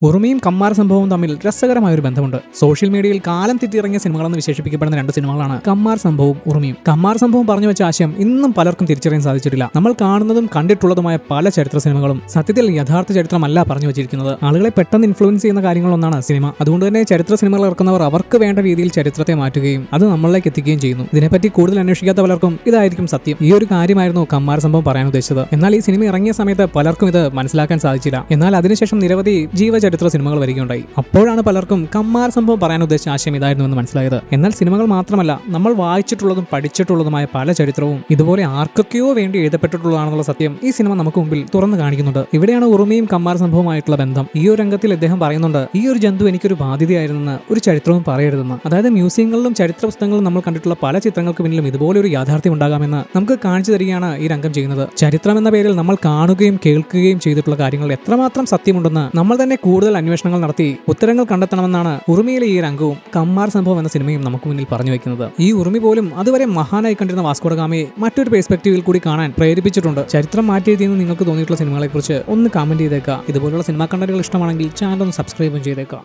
ഉറുമിയും കമ്മാര സംഭവവും തമ്മിൽ രസകരമായ ഒരു ബന്ധമുണ്ട്. സോഷ്യൽ മീഡിയയിൽ കാലം തെറ്റിയിറങ്ങിയ സിനിമകളെന്ന് വിശേഷിപ്പിക്കപ്പെടുന്ന രണ്ട് സിനിമകളാണ് കമ്മാര സംഭവവും ഉറുമിയും. കമ്മാര സംഭവം പറഞ്ഞു വെച്ച ആശയം ഇന്നും പലർക്കും തിരിച്ചറിയാൻ സാധിച്ചിട്ടില്ല. നമ്മൾ കാണുന്നതും കണ്ടിട്ടുള്ളതുമായ പല ചരിത്ര സിനിമകളും സത്യത്തിൽ യഥാർത്ഥ ചരിത്രമല്ല പറഞ്ഞു വെച്ചിരിക്കുന്നത്. ആളുകളെ പെട്ടെന്ന് ഇൻഫ്ലുവൻസ് ചെയ്യുന്ന കാര്യങ്ങളൊന്നാണ് സിനിമ. അതുകൊണ്ട് തന്നെ ചരിത്ര സിനിമകൾ ഇറക്കുന്നവർ അവർക്ക് വേണ്ട രീതിയിൽ ചരിത്രത്തെ മാറ്റുകയും അത് നമ്മളിലേക്ക് എത്തിക്കുകയും ചെയ്യുന്നു. ഇതിനെപ്പറ്റി കൂടുതൽ അന്വേഷിക്കാത്ത പലർക്കും ഇതായിരിക്കും സത്യം. ഈ ഒരു കാര്യമായിരുന്നു കമ്മാര സംഭവം പറയാൻ ഉദ്ദേശിച്ചത്. എന്നാൽ ഈ സിനിമ ഇറങ്ങിയ സമയത്ത് പലർക്കും ഇത് മനസ്സിലാക്കാൻ സാധിച്ചില്ല. എന്നാൽ അതിനുശേഷം നിരവധി ചരിത്ര സിനിമകൾ വരികയുണ്ടായി. അപ്പോഴാണ് പലർക്കും കമ്മാര സംഭവം പറയാൻ ഉദ്ദേശിച്ച ആശയം ഇതായിരുന്നുവെന്ന് മനസ്സിലായത്. എന്നാൽ സിനിമകൾ മാത്രമല്ല, നമ്മൾ വായിച്ചിട്ടുള്ളതും പഠിച്ചിട്ടുള്ളതുമായ പല ചരിത്രവും ഇതുപോലെ ആർക്കൊക്കെയോ വേണ്ടി എഴുതപ്പെട്ടിട്ടുള്ളതാണെന്നുള്ള സത്യം ഈ സിനിമ നമുക്ക് മുമ്പിൽ തുറന്നു കാണിക്കുന്നുണ്ട്. ഇവിടെയാണ് ഉറുമിയും കമ്മാര സംഭവമായിട്ടുള്ള ബന്ധം. ഈ ഒരു രംഗത്തിൽ അദ്ദേഹം പറയുന്നുണ്ട്, ഈ ഒരു ജന്തു എനിക്കൊരു ബാധ്യതയായിരുന്നെന്ന്, ഒരു ചരിത്രവും പറയരുതെന്ന്. അതായത് മ്യൂസിയങ്ങളിലും ചരിത്ര പുസ്തകങ്ങളും നമ്മൾ കണ്ടിട്ടുള്ള പല ചിത്രങ്ങൾക്ക് പിന്നിലും ഇതുപോലെ ഒരു യാഥാർത്ഥ്യം ഉണ്ടാകാമെന്ന് നമുക്ക് കാണിച്ചു തരികയാണ് ഈ രംഗം ചെയ്യുന്നത്. ചരിത്രം എന്ന പേരിൽ നമ്മൾ കാണുകയും കേൾക്കുകയും ചെയ്തിട്ടുള്ള കാര്യങ്ങൾ എത്രമാത്രം സത്യമുണ്ടെന്ന് നമ്മൾ തന്നെ കൂടുതൽ അന്വേഷണങ്ങൾ നടത്തി ഉത്തരങ്ങൾ കണ്ടെത്തണമെന്നാണ് ഉറുമിയിലെ ഈ രംഗവും കമ്മാര സംഭവം എന്ന സിനിമയും നമുക്ക് മുന്നിൽ പറഞ്ഞു വെക്കുന്നത്. ഈ ഉറുമി പോലും അതുവരെ മഹാനായി കണ്ടിരുന്ന വാസ്കോ ഡ ഗാമയെ മറ്റൊരു പെർസ്പെക്റ്റീവിൽ കൂടി കാണാൻ പ്രേരിപ്പിച്ചിട്ടുണ്ട്. ചരിത്രം മാറ്റിയെഴുതിയെന്ന് നിങ്ങൾക്ക് തോന്നിയിട്ടുള്ള സിനിമകളെക്കുറിച്ച് ഒന്ന് കമന്റ് ചെയ്തേക്കാം. ഇതുപോലുള്ള സിനിമാ കണ്ടന്റുകൾ ഇഷ്ടമാണെങ്കിൽ ചാനൽ ഒന്ന് സബ്സ്ക്രൈബും ചെയ്തേക്കാം.